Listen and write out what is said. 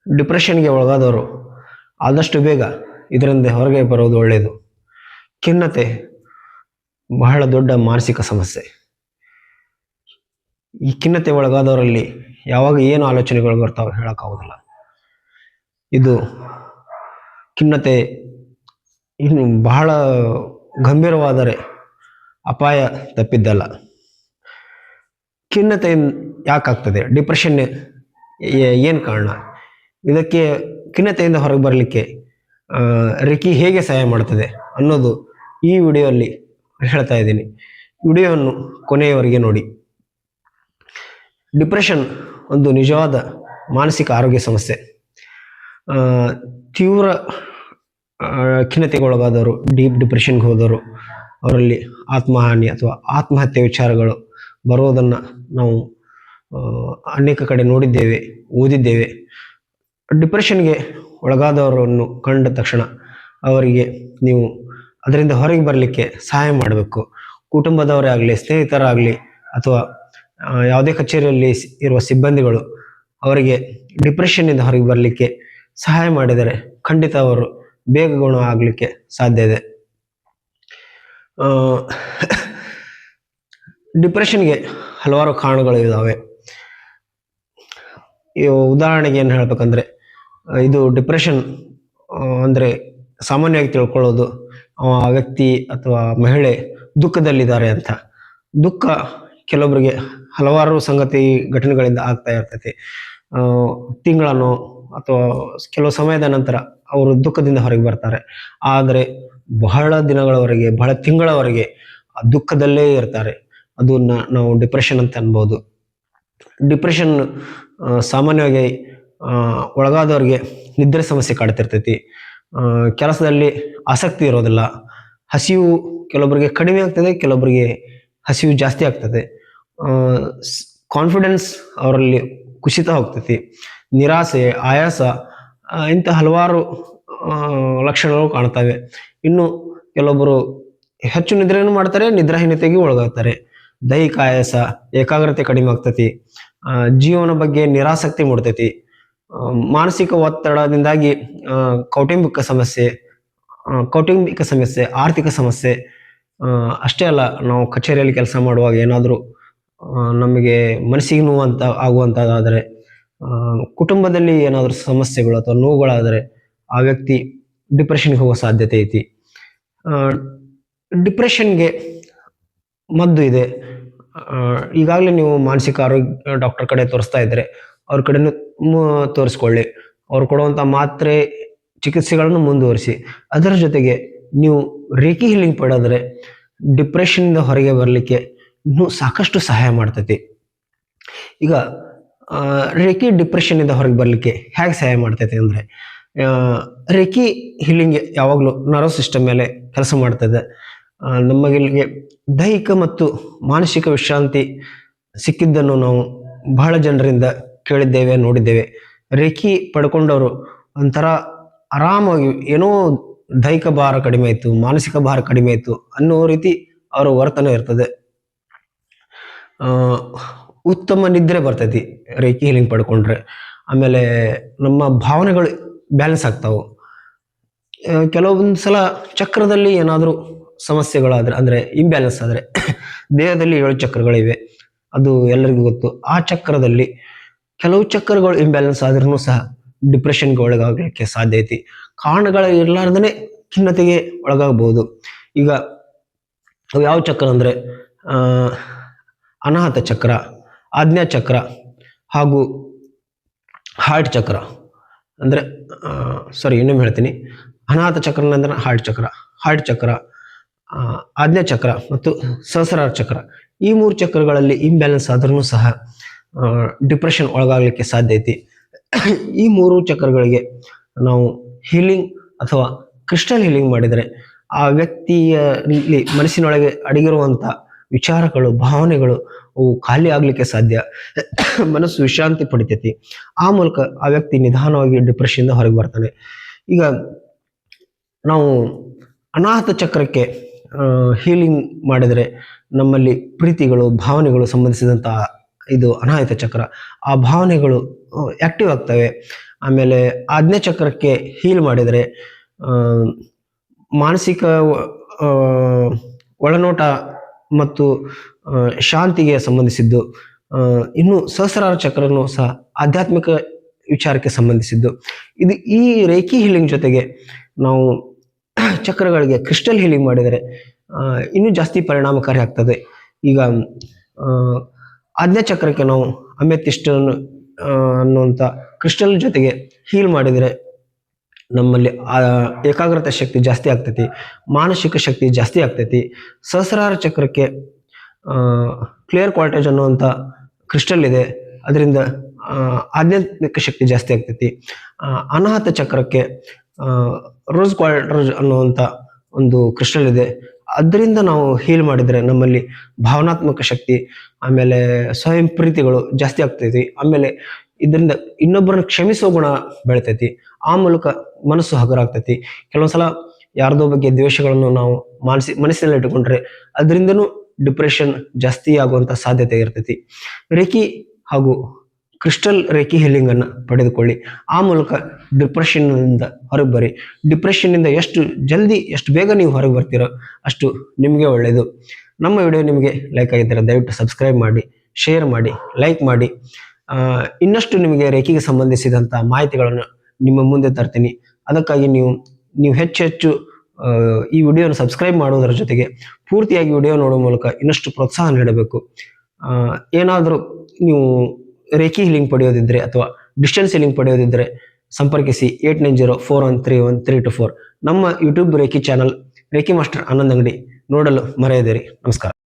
ಡಿಪ್ರೆಷನ್ಗೆ ಒಳಗಾದವರು ಆದಷ್ಟು ಬೇಗ ಇದರಿಂದ ಹೊರಗೆ ಬರೋದು ಒಳ್ಳೆಯದು. ಖಿನ್ನತೆ ಬಹಳ ದೊಡ್ಡ ಮಾನಸಿಕ ಸಮಸ್ಯೆ. ಈ ಖಿನ್ನತೆ ಒಳಗಾದವರಲ್ಲಿ ಯಾವಾಗ ಏನು ಆಲೋಚನೆಗಳು ಬರ್ತಾವೆ ಹೇಳೋಕ್ಕಾಗೋದಿಲ್ಲ. ಇದು ಖಿನ್ನತೆ ಇನ್ನು ಬಹಳ ಗಂಭೀರವಾದರೆ ಅಪಾಯ ತಪ್ಪಿದ್ದಲ್ಲ. ಖಿನ್ನತೆ ಯಾಕಾಗ್ತದೆ, ಡಿಪ್ರೆಷನ್ ಏನು ಕಾರಣ, ಇದಕ್ಕೆ ಖಿನ್ನತೆಯಿಂದ ಹೊರಗೆ ಬರಲಿಕ್ಕೆ ರೇಖಿ ಹೇಗೆ ಸಹಾಯ ಮಾಡ್ತದೆ ಅನ್ನೋದು ಈ ವಿಡಿಯೋಲ್ಲಿ ಹೇಳ್ತಾ ಇದ್ದೀನಿ. ವಿಡಿಯೋವನ್ನು ಕೊನೆಯವರೆಗೆ ನೋಡಿ. ಡಿಪ್ರೆಷನ್ ಒಂದು ನಿಜವಾದ ಮಾನಸಿಕ ಆರೋಗ್ಯ ಸಮಸ್ಯೆ. ತೀವ್ರ ಖಿನ್ನತೆಗೆ ಒಳಗಾದವರು, ಡೀಪ್ ಡಿಪ್ರೆಷನ್ಗೆ ಹೋದವರು, ಅವರಲ್ಲಿ ಆತ್ಮಹಾನಿ ಅಥವಾ ಆತ್ಮಹತ್ಯೆ ವಿಚಾರಗಳು ಬರೋದನ್ನು ನಾವು ಅನೇಕ ಕಡೆ ನೋಡಿದ್ದೇವೆ, ಓದಿದ್ದೇವೆ. ಡಿಪ್ರೆಷನ್ಗೆ ಒಳಗಾದವರನ್ನು ಕಂಡ ತಕ್ಷಣ ಅವರಿಗೆ ನೀವು ಅದರಿಂದ ಹೊರಗೆ ಬರಲಿಕ್ಕೆ ಸಹಾಯ ಮಾಡಬೇಕು. ಕುಟುಂಬದವರೇ ಆಗಲಿ, ಸ್ನೇಹಿತರಾಗಲಿ, ಅಥವಾ ಯಾವುದೇ ಕಚೇರಿಯಲ್ಲಿ ಇರುವ ಸಿಬ್ಬಂದಿಗಳು ಅವರಿಗೆ ಡಿಪ್ರೆಷನ್ನಿಂದ ಹೊರಗೆ ಬರಲಿಕ್ಕೆ ಸಹಾಯ ಮಾಡಿದರೆ ಖಂಡಿತ ಅವರು ಬೇಗ ಗುಣ ಆಗಲಿಕ್ಕೆ ಸಾಧ್ಯ ಇದೆ. ಡಿಪ್ರೆಷನ್ಗೆ ಹಲವಾರು ಕಾರಣಗಳು ಇದ್ದಾವೆ. ಉದಾಹರಣೆಗೆ ಏನು ಹೇಳ್ಬೇಕಂದ್ರೆ, ಇದು ಡಿಪ್ರೆಷನ್ ಅಂದರೆ ಸಾಮಾನ್ಯವಾಗಿ ತಿಳ್ಕೊಳ್ಳೋದು ಆ ವ್ಯಕ್ತಿ ಅಥವಾ ಮಹಿಳೆ ದುಃಖದಲ್ಲಿದ್ದಾರೆ ಅಂತ. ದುಃಖ ಕೆಲವೊಬ್ಬರಿಗೆ ಹಲವಾರು ಸಂಗತಿ ಘಟನೆಗಳಿಂದ ಆಗ್ತಾ ಇರ್ತೈತಿ. ತಿಂಗಳನ್ನೋ ಅಥವಾ ಕೆಲವು ಸಮಯದ ನಂತರ ಅವರು ದುಃಖದಿಂದ ಹೊರಗೆ ಬರ್ತಾರೆ. ಆದರೆ ಬಹಳ ದಿನಗಳವರೆಗೆ, ಬಹಳ ತಿಂಗಳವರೆಗೆ ಆ ದುಃಖದಲ್ಲೇ ಇರ್ತಾರೆ. ಅದನ್ನ ನಾವು ಡಿಪ್ರೆಷನ್ ಅಂತ ಅನ್ಬೋದು. ಡಿಪ್ರೆಷನ್ ಸಾಮಾನ್ಯವಾಗಿ ಒಳಗಾದವ್ರಿಗೆ ನಿದ್ರೆ ಸಮಸ್ಯೆ ಕಾಡ್ತಿರ್ತೈತಿ. ಕೆಲಸದಲ್ಲಿ ಆಸಕ್ತಿ ಇರೋದಿಲ್ಲ. ಹಸಿವು ಕೆಲವೊಬ್ಬರಿಗೆ ಕಡಿಮೆ ಆಗ್ತದೆ, ಕೆಲವೊಬ್ಬರಿಗೆ ಹಸಿವು ಜಾಸ್ತಿ ಆಗ್ತದೆ. ಕಾನ್ಫಿಡೆನ್ಸ್ ಅವರಲ್ಲಿ ಕುಸಿತ ಹೋಗ್ತೈತಿ. ನಿರಾಸೆ, ಆಯಾಸ, ಇಂಥ ಹಲವಾರು ಲಕ್ಷಣಗಳು ಕಾಣ್ತವೆ. ಇನ್ನು ಕೆಲವೊಬ್ಬರು ಹೆಚ್ಚು ನಿದ್ರೆಯನ್ನು ಮಾಡ್ತಾರೆ, ನಿದ್ರಾಹೀನತೆಗೆ ಒಳಗಾಗ್ತಾರೆ. ದೈಹಿಕ ಆಯಾಸ, ಏಕಾಗ್ರತೆ ಕಡಿಮೆ ಆಗ್ತೈತಿ. ಜೀವನ ಬಗ್ಗೆ ನಿರಾಸಕ್ತಿ ಮೂಡ್ತೈತಿ. ಮಾನಸಿಕ ಒತ್ತಡದಿಂದಾಗಿ ಕೌಟುಂಬಿಕ ಸಮಸ್ಯೆ, ಆರ್ಥಿಕ ಸಮಸ್ಯೆ. ಅಷ್ಟೇ ಅಲ್ಲ, ನಾವು ಕಚೇರಿಯಲ್ಲಿ ಕೆಲಸ ಮಾಡುವಾಗ ಏನಾದರೂ ನಮಗೆ ಮನಸ್ಸಿಗೆ ನೋವು ಆಗುವಂಥದ್ದಾದರೆ, ಕುಟುಂಬದಲ್ಲಿ ಏನಾದರೂ ಸಮಸ್ಯೆಗಳು ಅಥವಾ ನೋವುಗಳಾದರೆ ಆ ವ್ಯಕ್ತಿ ಡಿಪ್ರೆಷನ್ಗೆ ಹೋಗೋ ಸಾಧ್ಯತೆ ಐತಿ. ಡಿಪ್ರೆಷನ್ಗೆ ಮದ್ದು ಇದೆ. ಈಗಾಗಲೇ ನೀವು ಮಾನಸಿಕ ಆರೋಗ್ಯ ಡಾಕ್ಟರ್ ಕಡೆ ತೋರಿಸ್ತಾ ಇದ್ದರೆ ಅವ್ರ ಕಡೆನೂ ತೋರಿಸ್ಕೊಳ್ಳಿ. ಅವ್ರು ಕೊಡುವಂಥ ಮಾತ್ರೆ ಚಿಕಿತ್ಸೆಗಳನ್ನು ಮುಂದುವರಿಸಿ. ಅದರ ಜೊತೆಗೆ ನೀವು ರೇಖಿ ಹೀಲಿಂಗ್ ಪಡೆದರೆ ಡಿಪ್ರೆಷನ್ನಿಂದ ಹೊರಗೆ ಬರಲಿಕ್ಕೆ ಇನ್ನೂ ಸಾಕಷ್ಟು ಸಹಾಯ ಮಾಡ್ತೈತಿ. ಈಗ ರೇಖಿ ಡಿಪ್ರೆಷನ್ನಿಂದ ಹೊರಗೆ ಬರಲಿಕ್ಕೆ ಹೇಗೆ ಸಹಾಯ ಮಾಡ್ತೈತಿ ಅಂದರೆ, ರೇಖಿ ಹೀಲಿಂಗ್ ಯಾವಾಗಲೂ ನರ್ವ್ ಸಿಸ್ಟಮ್ ಮೇಲೆ ಕೆಲಸ ಮಾಡ್ತದೆ. ನಮಗಿಲ್ಲಿಗೆ ದೈಹಿಕ ಮತ್ತು ಮಾನಸಿಕ ವಿಶ್ರಾಂತಿ ಸಿಕ್ಕಿದ್ದನ್ನು ನಾವು ಬಹಳ ಜನರಿಂದ ಕೇಳಿದ್ದೇವೆ, ನೋಡಿದ್ದೇವೆ. ರೇಖಿ ಪಡ್ಕೊಂಡವರು ಒಂಥರ ಆರಾಮಾಗಿ, ಏನೋ ದೈಹಿಕ ಭಾರ ಕಡಿಮೆ ಆಯಿತು, ಮಾನಸಿಕ ಭಾರ ಕಡಿಮೆ ಆಯಿತು ಅನ್ನೋ ರೀತಿ ಅವರ ವರ್ತನೆ ಇರ್ತದೆ. ಉತ್ತಮ ನಿದ್ರೆ ಬರ್ತೈತಿ ರೇಖಿ ಹೀಲಿಂಗ್ ಪಡ್ಕೊಂಡ್ರೆ. ಆಮೇಲೆ ನಮ್ಮ ಭಾವನೆಗಳು ಬ್ಯಾಲೆನ್ಸ್ ಆಗ್ತಾವೆ. ಕೆಲವೊಂದು ಸಲ ಚಕ್ರದಲ್ಲಿ ಏನಾದರೂ ಸಮಸ್ಯೆಗಳಾದರೆ, ಅಂದರೆ ಇಂಬ್ಯಾಲೆನ್ಸ್ ಆದರೆ, ದೇಹದಲ್ಲಿ 7 ಚಕ್ರಗಳಿವೆ, ಅದು ಎಲ್ಲರಿಗೂ ಗೊತ್ತು. ಆ ಚಕ್ರದಲ್ಲಿ ಕೆಲವು ಚಕ್ರಗಳು ಇಂಬ್ಯಾಲೆನ್ಸ್ ಆದ್ರೂ ಸಹ ಡಿಪ್ರೆಷನ್ಗೆ ಒಳಗಾಗಲಿಕ್ಕೆ ಸಾಧ್ಯ ಐತಿ. ಕಾರಣಗಳು ಇರಲಾರ್ದೇ ಖಿನ್ನತೆಗೆ ಒಳಗಾಗಬಹುದು. ಈಗ ಯಾವ ಚಕ್ರ ಅಂದರೆ ಅನಾಹತ ಚಕ್ರ, ಆಜ್ಞಾ ಚಕ್ರ ಹಾಗೂ ಹಾರ್ಟ್ ಚಕ್ರ. ಅಂದರೆ ಇನ್ನೊಮ್ಮೆ ಹೇಳ್ತೀನಿ. ಅನಾಹತ ಚಕ್ರ ಅಂದ್ರೆ ಹಾರ್ಟ್ ಚಕ್ರ, ಆಜ್ಞಾ ಚಕ್ರ ಮತ್ತು ಸಹಸ್ರಾರ ಚಕ್ರ. ಈ 3 ಚಕ್ರಗಳಲ್ಲಿ ಇಂಬ್ಯಾಲೆನ್ಸ್ ಆದ್ರೂ ಸಹ ಡಿಪ್ರೆಷನ್ ಒಳಗಾಗಲಿಕ್ಕೆ ಸಾಧ್ಯ ಐತಿ. ಈ 3 ಚಕ್ರಗಳಿಗೆ ನಾವು ಹೀಲಿಂಗ್ ಅಥವಾ ಕ್ರಿಸ್ಟಲ್ ಹೀಲಿಂಗ್ ಮಾಡಿದರೆ ಆ ವ್ಯಕ್ತಿಯಲ್ಲಿ ಮನಸ್ಸಿನೊಳಗೆ ಅಡಗಿರುವಂಥ ವಿಚಾರಗಳು, ಭಾವನೆಗಳು ಅವು ಖಾಲಿ ಆಗ್ಲಿಕ್ಕೆ ಸಾಧ್ಯ. ಮನಸ್ಸು ವಿಶ್ರಾಂತಿ ಪಡಿತೈತಿ. ಆ ಮೂಲಕ ಆ ವ್ಯಕ್ತಿ ನಿಧಾನವಾಗಿ ಡಿಪ್ರೆಷನ್ನಿಂದ ಹೊರಗೆ ಬರ್ತಾನೆ. ಈಗ ನಾವು ಅನಾಹತ ಚಕ್ರಕ್ಕೆ ಹೀಲಿಂಗ್ ಮಾಡಿದರೆ ನಮ್ಮಲ್ಲಿ ಪ್ರೀತಿಗಳು, ಭಾವನೆಗಳು ಸಂಬಂಧಿಸಿದಂಥ ಇದು ಅನಾಹತ ಚಕ್ರ. ಆ ಭಾವನೆಗಳು ಆಕ್ಟಿವ್ ಆಗ್ತವೆ. ಆಮೇಲೆ ಆಜ್ಞೆ ಚಕ್ರಕ್ಕೆ ಹೀಲ್ ಮಾಡಿದರೆ ಮಾನಸಿಕ ಆ, ಒಳನೋಟ ಮತ್ತು ಶಾಂತಿಗೆ ಸಂಬಂಧಿಸಿದ್ದು. ಇನ್ನು ಸಹಸ್ರಾರ ಚಕ್ರನು ಸಹ ಆಧ್ಯಾತ್ಮಿಕ ವಿಚಾರಕ್ಕೆ ಸಂಬಂಧಿಸಿದ್ದು. ಈ ರೇಖಿ ಹೀಲಿಂಗ್ ಜೊತೆಗೆ ನಾವು ಚಕ್ರಗಳಿಗೆ ಕ್ರಿಸ್ಟಲ್ ಹೀಲಿಂಗ್ ಮಾಡಿದರೆ ಇನ್ನೂ ಜಾಸ್ತಿ ಪರಿಣಾಮಕಾರಿ ಆಗ್ತದೆ. ಈಗ ಆಜ್ಞಾ ಚಕ್ರಕ್ಕೆ ನಾವು ಅಮೆಥಿಸ್ಟ್ ಅನ್ನುವಂಥ ಕ್ರಿಸ್ಟಲ್ ಜೊತೆಗೆ ಹೀಲ್ ಮಾಡಿದರೆ ನಮ್ಮಲ್ಲಿ ಏಕಾಗ್ರತೆ ಶಕ್ತಿ ಜಾಸ್ತಿ ಆಗ್ತೈತಿ, ಮಾನಸಿಕ ಶಕ್ತಿ ಜಾಸ್ತಿ ಆಗ್ತೈತಿ. ಸಹಸ್ರಾರ ಚಕ್ರಕ್ಕೆ ಕ್ಲಿಯರ್ ಕ್ವಾರ್ಟೇಜ್ ಅನ್ನುವಂಥ ಕ್ರಿಸ್ಟಲ್ ಇದೆ, ಅದರಿಂದ ಆಧ್ಯಾತ್ಮಿಕ ಶಕ್ತಿ ಜಾಸ್ತಿ ಆಗ್ತೈತಿ. ಅನಾಹತ ಚಕ್ರಕ್ಕೆ ರೋಸ್ ಕ್ವಾರ್ಟೇಜ್ ಅನ್ನುವಂಥ ಒಂದು ಕ್ರಿಸ್ಟಲ್ ಇದೆ, ಅದರಿಂದ ನಾವು ಹೀಲ್ ಮಾಡಿದರೆ ನಮ್ಮಲ್ಲಿ ಭಾವನಾತ್ಮಕ ಶಕ್ತಿ, ಆಮೇಲೆ ಸ್ವಯಂ ಪ್ರೀತಿಗಳು ಜಾಸ್ತಿ ಆಗ್ತೈತಿ. ಆಮೇಲೆ ಇದರಿಂದ ಇನ್ನೊಬ್ಬರನ್ನ ಕ್ಷಮಿಸೋ ಗುಣ ಬೆಳಿತೈತಿ. ಆ ಮೂಲಕ ಮನಸ್ಸು ಹಗುರಾಗ್ತೈತಿ. ಕೆಲವೊಂದ್ಸಲ ಯಾರ್ದೋ ಬಗ್ಗೆ ದ್ವೇಷಗಳನ್ನು ನಾವು ಮನಸ್ಸಿನಲ್ಲಿ ಇಟ್ಟುಕೊಂಡ್ರೆ ಅದರಿಂದನೂ ಡಿಪ್ರೆಷನ್ ಜಾಸ್ತಿ ಆಗುವಂತ ಸಾಧ್ಯತೆ ಇರ್ತೈತಿ. ರೇಖಿ ಹಾಗೂ ಕ್ರಿಸ್ಟಲ್ ರೇಖಿ ಹೀಲಿಂಗ್ ಅನ್ನ ಪಡೆದುಕೊಳ್ಳಿ. ಆ ಮೂಲಕ ಡಿಪ್ರೆಷನ್ ಇಂದ ಹೊರಗೆ ಬರ್ರಿ. ಡಿಪ್ರೆಷನ್ ಇಂದ ಎಷ್ಟು ಬೇಗ ನೀವು ಹೊರಗೆ ಬರ್ತೀರೋ ಅಷ್ಟು ನಿಮಗೆ ಒಳ್ಳೆಯದು. ನಮ್ಮ ವಿಡಿಯೋ ನಿಮಗೆ ಲೈಕ್ ಆಗಿದ್ದರೆ ದಯವಿಟ್ಟು ಸಬ್ಸ್ಕ್ರೈಬ್ ಮಾಡಿ, ಶೇರ್ ಮಾಡಿ, ಲೈಕ್ ಮಾಡಿ. ಇನ್ನಷ್ಟು ನಿಮಗೆ ರೇಖೆಗೆ ಸಂಬಂಧಿಸಿದಂಥ ಮಾಹಿತಿಗಳನ್ನು ನಿಮ್ಮ ಮುಂದೆ ತರ್ತೀನಿ. ಅದಕ್ಕಾಗಿ ನೀವು ಹೆಚ್ಚು ಈ ವಿಡಿಯೋನ ಸಬ್ಸ್ಕ್ರೈಬ್ ಮಾಡೋದರ ಜೊತೆಗೆ ಪೂರ್ತಿಯಾಗಿ ವಿಡಿಯೋ ನೋಡೋ ಮೂಲಕ ಇನ್ನಷ್ಟು ಪ್ರೋತ್ಸಾಹ ನೀಡಬೇಕು. ಏನಾದರೂ ನೀವು ರೇಖಿ ಹೀಲಿಂಗ್ ಪಡೆಯೋದಿದ್ರೆ ಅಥವಾ ಡಿಸ್ಟೆನ್ಸ್ ಹೀಲಿಂಗ್ ಪಡೆಯೋದಿದ್ರೆ ಸಂಪರ್ಕಿಸಿ 8904131324. ನಮ್ಮ YouTube reiki channel reiki master Anand ಅಂಗಡಿ ನೋಡಲು ಮರೆಯದಿರಿ. ನಮಸ್ಕಾರ.